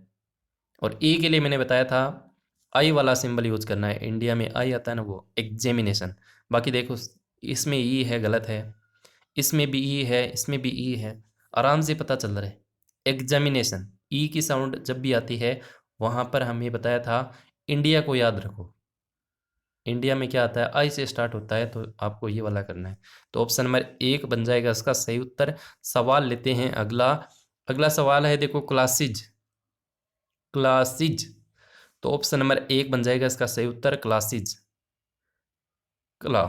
और ए के लिए मैंने बताया था आई वाला सिंबल यूज करना है, इंडिया में आई आता है ना वो एग्जामिनेशन। बाकी देखो इसमें ई है, गलत है। इसमें भी ई है, इसमें भी ई है, आराम से पता चल रहा है। एग्जामिनेशन, ई की साउंड जब भी आती है वहाँ पर हमें बताया था इंडिया को याद रखो। इंडिया में क्या आता है? आई से स्टार्ट होता है, तो आपको ये वाला करना है। तो ऑप्शन नंबर एक बन जाएगा इसका सही उत्तर। सवाल लेते हैं अगला। अगला सवाल है देखो, क्लासिज, क्लासिज। तो ऑप्शन नंबर एक बन जाएगा इसका सही उत्तर, क्लासिज, क्ला।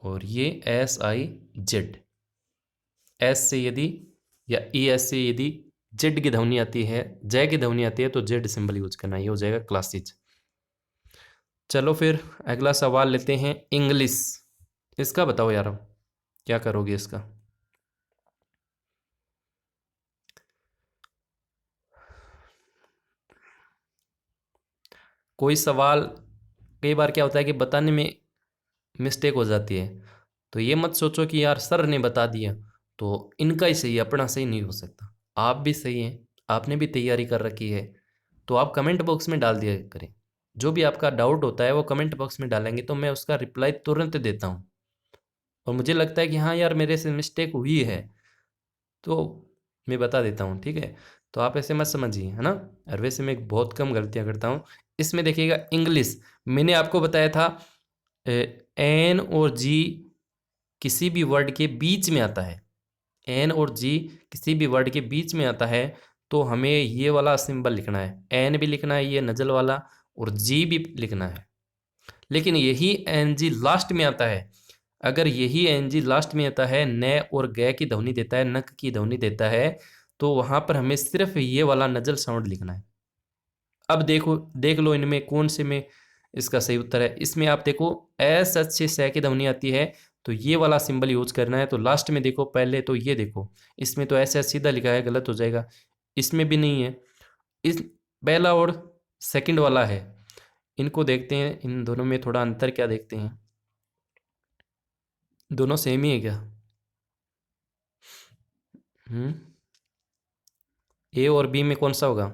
और ये SIZ, एस से यदि या ES से यदि जेड की ध्वनि आती है, जय की ध्वनि आती है तो जेड सिंबल यूज करना, ये हो जाएगा क्लासिज। चलो फिर अगला सवाल लेते हैं, इंग्लिश। इसका बताओ यार, क्या करोगे इसका? कोई सवाल कई बार क्या होता है कि बताने में मिस्टेक हो जाती है, तो ये मत सोचो कि यार सर ने बता दिया तो इनका ही सही है, अपना सही नहीं हो सकता। आप भी सही हैं, आपने भी तैयारी कर रखी है, तो आप कमेंट बॉक्स में डाल दिया करें। जो भी आपका डाउट होता है वो कमेंट बॉक्स में डालेंगे तो मैं उसका रिप्लाई तुरंत देता हूँ। और मुझे लगता है कि हाँ यार मेरे से मिस्टेक हुई है तो मैं बता देता हूँ, ठीक है। तो आप ऐसे मत समझिए, है ना। और वैसे मैं बहुत कम गलतियाँ करता हूँ। इसमें देखिएगा इंग्लिश, मैंने आपको बताया था एन और जी किसी भी वर्ड के बीच में आता है। एन और जी किसी भी वर्ड के बीच में आता है तो हमें ये वाला सिंबल लिखना है, एन भी लिखना है ये नजल वाला, और जी भी लिखना है। लेकिन यही एन जी लास्ट में आता है, अगर यही एन जी लास्ट में आता है, न और ग की ध्वनि देता है, नक की ध्वनि देता है, तो वहां पर हमें सिर्फ ये वाला नजल साउंड लिखना है। अब देखो, देख लो इनमें कौन से में इसका सही उत्तर है। इसमें आप देखो एस एच से सै की ध्वनि आती है तो ये वाला सिंबल यूज करना है। तो लास्ट में देखो, पहले तो ये देखो, इसमें तो ऐसे सीधा लिखा है, गलत हो जाएगा। इसमें भी नहीं है, इस पहला और सेकंड वाला है। इनको देखते हैं, इन दोनों में थोड़ा अंतर क्या देखते हैं। दोनों सेम ही है क्या? हम्म, ए और बी में कौन सा होगा?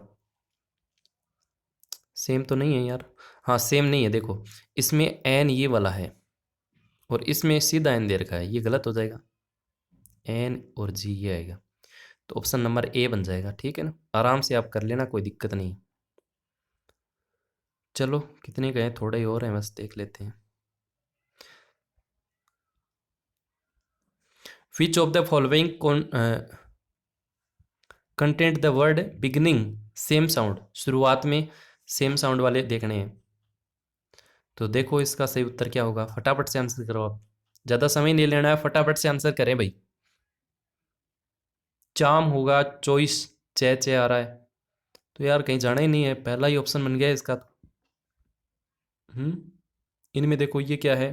सेम तो नहीं है यार। हाँ सेम नहीं है, देखो इसमें एन ये वाला है और इसमें सीधा एन दे रखा है, ये गलत हो जाएगा। एन और जी ये आएगा, तो ऑप्शन नंबर ए बन जाएगा, ठीक है ना। आराम से आप कर लेना, कोई दिक्कत नहीं। चलो कितने गए, थोड़े ही और हैं बस, देख लेते हैं। विच of the following content the word beginning same sound, शुरुआत में सेम साउंड वाले देखने हैं। तो देखो इसका सही उत्तर क्या होगा, फटाफट से आंसर करो आप, ज़्यादा समय नहीं लेना है, फटाफट से आंसर करें भाई। चाम होगा, चॉइस, चे चे आ रहा है, तो यार कहीं जाना ही नहीं है, पहला ही ऑप्शन बन गया है इसका। इनमें देखो ये क्या है,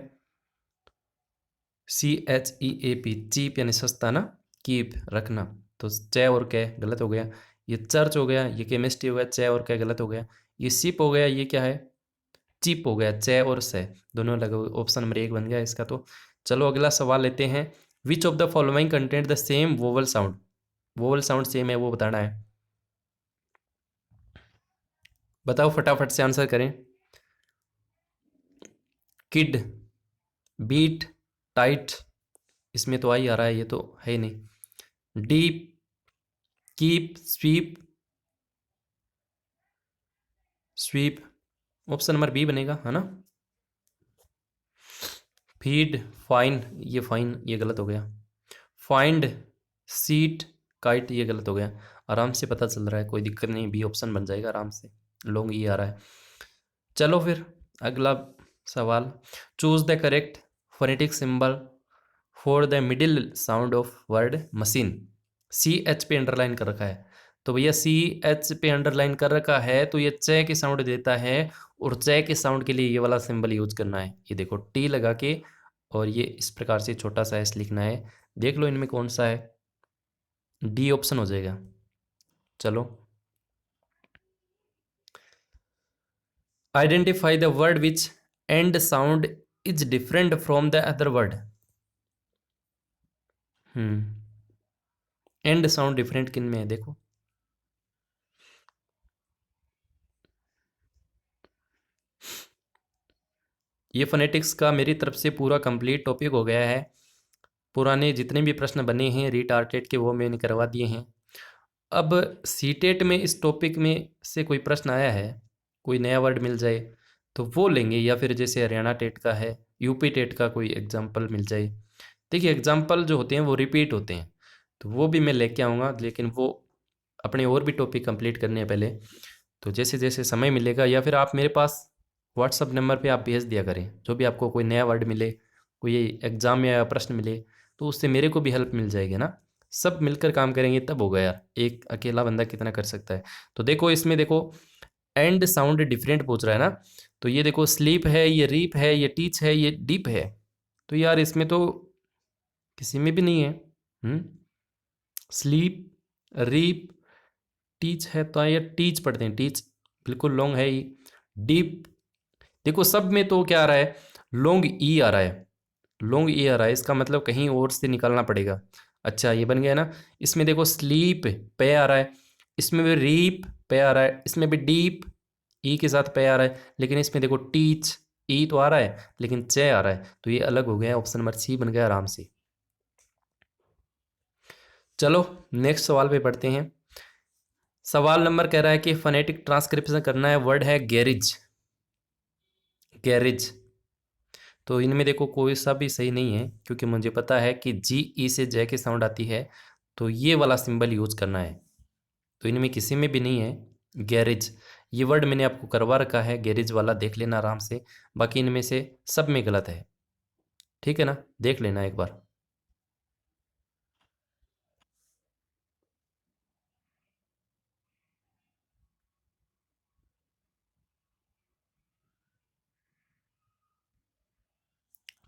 CHEAP, चीप यानी सस्ता ना, कीप रखना, तो चे और कै गलत हो गया। ये चर्च हो गया, ये केमिस्ट्री हो गया, चे और कै गलत हो गया। ये सिप हो गया, ये क्या है, चिप हो गया, चे और से दोनों अलग, ऑप्शन नंबर 1 बन गया इसका। तो चलो अगला सवाल लेते हैं। विच of the following content the same vowel sound, vowel sound same है वो बताना है, बताओ फटाफट से आंसर करें। किड, बीट, टाइट, इसमें तो आ ही आ रहा है, ये तो है ही नहीं। Deep, keep, sweep, sweep, option number B बनेगा, है ना। फीड, फाइन, ये फाइन ये गलत हो गया। फाइंड, सीट, काइट, ये गलत हो गया। आराम से पता चल रहा है, कोई दिक्कत नहीं, बी ऑप्शन बन जाएगा आराम से, लॉन्ग ये आ रहा है। चलो फिर अगला सवाल, choose the correct phonetic symbol for the middle sound of word machine. CH पे अंडरलाइन कर रखा है, तो भैया CH पे अंडरलाइन कर रखा है तो ये च के साउंड देता है, और च के साउंड के लिए ये वाला सिंबल यूज करना है। ये देखो टी लगा के, और ये इस प्रकार से छोटा सा एस लिखना है। देख लो इनमें कौन सा है, डी ऑप्शन हो जाएगा। चलो, identify the word which end sound is different from the other word. And sound different किन में है, देखो ये फोनेटिक्स का मेरी तरफ से पूरा कंप्लीट टॉपिक हो गया है। पुराने जितने भी प्रश्न बने हैं रीटार्टेड के, वो मैंने करवा दिए हैं। अब सीटेट में इस टॉपिक में से कोई प्रश्न आया है, कोई नया वर्ड मिल जाए तो वो लेंगे, या फिर जैसे हरियाणा टेट का है, यूपी टेट का कोई एग्जाम्पल मिल जाए। देखिए एग्जाम्पल जो होते हैं वो रिपीट होते हैं, तो वो भी मैं लेके आऊँगा, लेकिन वो अपने और भी टॉपिक कंप्लीट करने हैं पहले। तो जैसे जैसे समय मिलेगा, या फिर आप मेरे पास व्हाट्सअप नंबर पे आप भेज दिया करें, जो भी आपको कोई नया वर्ड मिले, कोई एग्ज़ाम या प्रश्न मिले, तो उससे मेरे को भी हेल्प मिल जाएगी ना। सब मिलकर काम करेंगे तब होगा यार, एक अकेला बंदा कितना कर सकता है। तो देखो इसमें देखो एंड साउंड डिफरेंट पूछ रहा है ना, तो ये देखो स्लीप है, ये रीप है, ये टीच है, ये डीप है, तो यार इसमें तो किसी में भी नहीं है। स्लीप, रीप, टीच है, तो ये टीच पढ़ते हैं, टीच बिल्कुल लॉन्ग है ही। डीप, देखो सब में तो क्या आ रहा है, लॉन्ग ई आ रहा है, लॉन्ग ई आ रहा है, इसका मतलब कहीं और से निकालना पड़ेगा। अच्छा ये बन गया ना। इसमें देखो स्लीप पे आ रहा है, इसमें भी रीप पे आ रहा है, इसमें भी डीप ई के साथ पे आ रहा है, लेकिन इसमें देखो टीच ई तो आ रहा है लेकिन चे आ रहा है, तो ये अलग हो गया, ऑप्शन नंबर सी बन गया आराम से। चलो नेक्स्ट सवाल पे पढ़ते हैं। सवाल नंबर कह रहा है कि फोनेटिक ट्रांसक्रिप्शन करना है, वर्ड है गैरेज, गैरेज। तो इनमें देखो कोई सा भी सही नहीं है, क्योंकि मुझे पता है कि जी ई से जय की साउंड आती है, तो ये वाला सिंबल यूज करना है, तो इनमें किसी में भी नहीं है गैरेज। ये वर्ड मैंने आपको करवा रखा है गैरेज वाला, देख लेना आराम से, बाकी इनमें से सब में गलत है, ठीक है ना, देख लेना एक बार।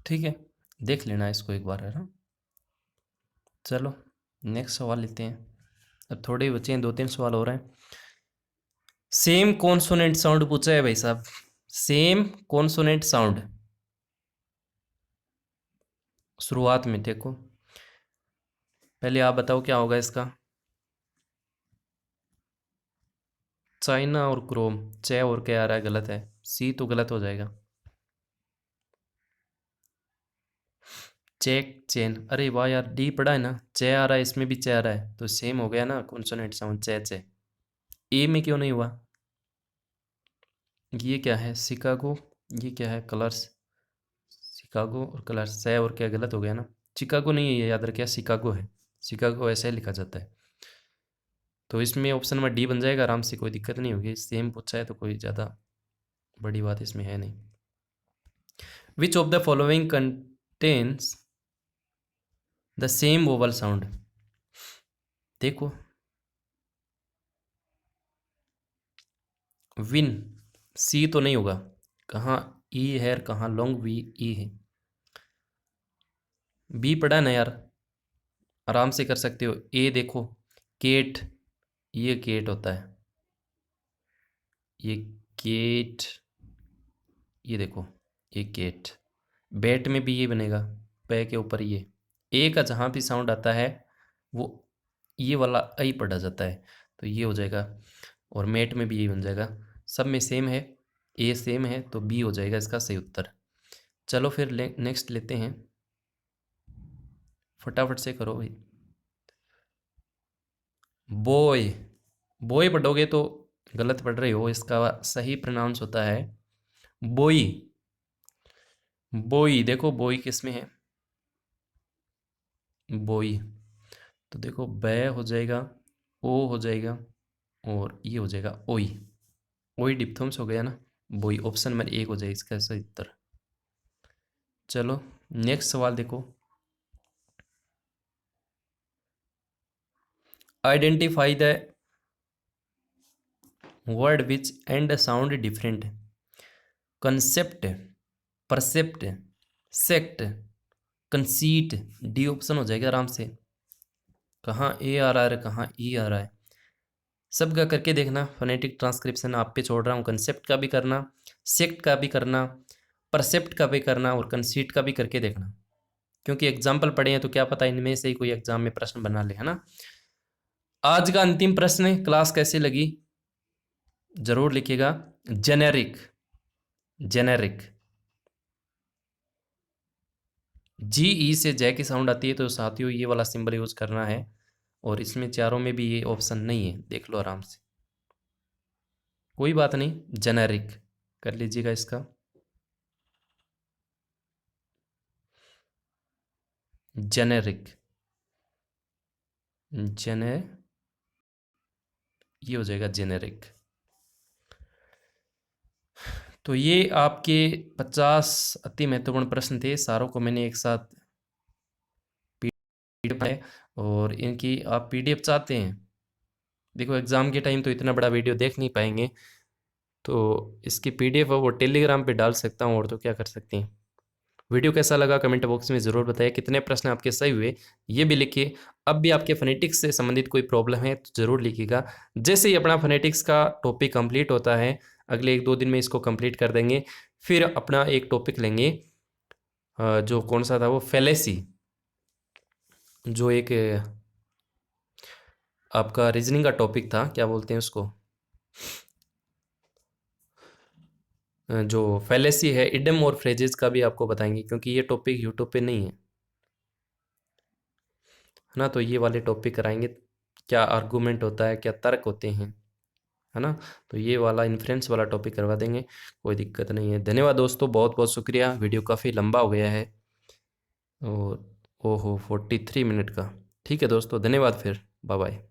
ठीक है, देख लेना इसको एक बार, है ना। चलो नेक्स्ट सवाल लेते हैं, अब थोड़े ही बचे हैं, 2-3 सवाल हो रहे हैं। सेम कॉन्सोनेंट साउंड पूछा है भाई साहब, सेम कॉन्सोनेंट साउंड शुरुआत में, देखो पहले आप बताओ क्या होगा इसका। चाइना और क्रोम, चे और क्या आ रहा है, गलत है, सी तो गलत हो जाएगा। चेक, चेन, अरे वाह यार, डी पढ़ा है ना, चे आ रहा है, इसमें भी चे आ रहा है, तो सेम हो गया ना कॉन्सोनेंट साउंड, चे चे। ए में क्यों नहीं हुआ, ये क्या है शिकागो, ये क्या है कलर्स, शिकागो और कलर्स, से और क्या गलत हो गया ना। चिकागो नहीं है, ये याद रखिए, शिकागो है। शिकागो ऐसे ही लिखा जाता है। तो इसमें ऑप्शन नंबर डी बन जाएगा आराम से, कोई दिक्कत नहीं होगी। सेम पूछा है तो कोई ज़्यादा बड़ी बात इसमें है नहीं। विच of the following contains the same vowel sound? देखो, विन, सी तो नहीं होगा, कहाँ ई है, कहाँ लॉन्ग वी ई है। बी पढ़ा ना यार, आराम से कर सकते हो। ए देखो, केट, ये केट होता है, ये केट, ये देखो, ये केट। बैट में भी ये बनेगा, पै के ऊपर ये। ए का जहाँ भी साउंड आता है वो ये वाला आई पढ़ा जाता है, तो ये हो जाएगा। और मेट में भी ये बन जाएगा, सब में सेम है, ए सेम है, तो बी हो जाएगा इसका सही उत्तर। चलो फिर नेक्स्ट लेते हैं, फटाफट से करो भाई। बॉय, बॉय पढ़ोगे तो गलत पढ़ रहे हो, इसका सही प्रोनाउंस होता है बोई। बोई, देखो बोई किस में है, बोई, तो देखो बै हो जाएगा, ओ हो जाएगा, और ये हो जाएगा ओई। ओई डिप्थोम्स हो गया ना, बोई। ऑप्शन नंबर एक हो जाएगा इसका सही उत्तर। चलो नेक्स्ट सवाल देखो, identify the word which end sound different. Concept, percept, sect, conceit, D option हो जाएगा आराम से। कहाँ ए आ रहा है, कहाँ ई आ रहा है, सबका करके देखना। फोनेटिक ट्रांसक्रिप्शन आप पे छोड़ रहा हूँ, कंसेप्ट का भी करना, सेक्ट का भी करना, परसेप्ट का भी करना, और कंसीट का भी करके देखना, क्योंकि एग्जाम्पल पढ़े हैं तो क्या पता इनमें से ही कोई एग्जाम में प्रश्न बना ले, है ना। आज का अंतिम प्रश्न है, क्लास कैसी लगी जरूर लिखिएगा। जेनेरिक, जेनेरिक, जी ई से जय की साउंड आती है, तो साथियों ये वाला सिंबल यूज करना है। और इसमें चारों में भी ये ऑप्शन नहीं है, देख लो आराम से, कोई बात नहीं, जेनेरिक कर लीजिएगा इसका। जेनेरिक, जेने, ये हो जाएगा जेनेरिक। तो ये आपके 50 अति महत्वपूर्ण प्रश्न थे, सारों को मैंने एक साथ पीडीएफ है, और इनकी आप पीडीएफ चाहते हैं, देखो एग्ज़ाम के टाइम तो इतना बड़ा वीडियो देख नहीं पाएंगे, तो इसकी पीडीएफ है वो टेलीग्राम पे डाल सकता हूँ, और तो क्या कर सकते हैं। वीडियो कैसा लगा कमेंट बॉक्स में ज़रूर बताइए, कितने प्रश्न आपके सही हुए ये भी लिखिए। अब भी आपके फोनेटिक्स से संबंधित कोई प्रॉब्लम है तो ज़रूर लिखिएगा। जैसे ही अपना फोनेटिक्स का टॉपिक कंप्लीट होता है, अगले 1-2 दिन में इसको कंप्लीट कर देंगे, फिर अपना एक टॉपिक लेंगे, जो कौन सा था वो, फेलेसी, जो एक आपका रीजनिंग का टॉपिक था, क्या बोलते हैं उसको, जो फेलेसी है, इडम और फ्रेजेस का भी आपको बताएंगे, क्योंकि ये टॉपिक यूट्यूब पे नहीं है ना। तो ये वाले टॉपिक कराएंगे, क्या आर्गूमेंट होता है, क्या तर्क होते हैं, है ना। तो ये वाला इन्फ्रेंस वाला टॉपिक करवा देंगे, कोई दिक्कत नहीं है। धन्यवाद दोस्तों, बहुत बहुत शुक्रिया, वीडियो काफ़ी लंबा हो गया है, और ओहो 43 मिनट का। ठीक है दोस्तों, धन्यवाद, फिर बाय बाय।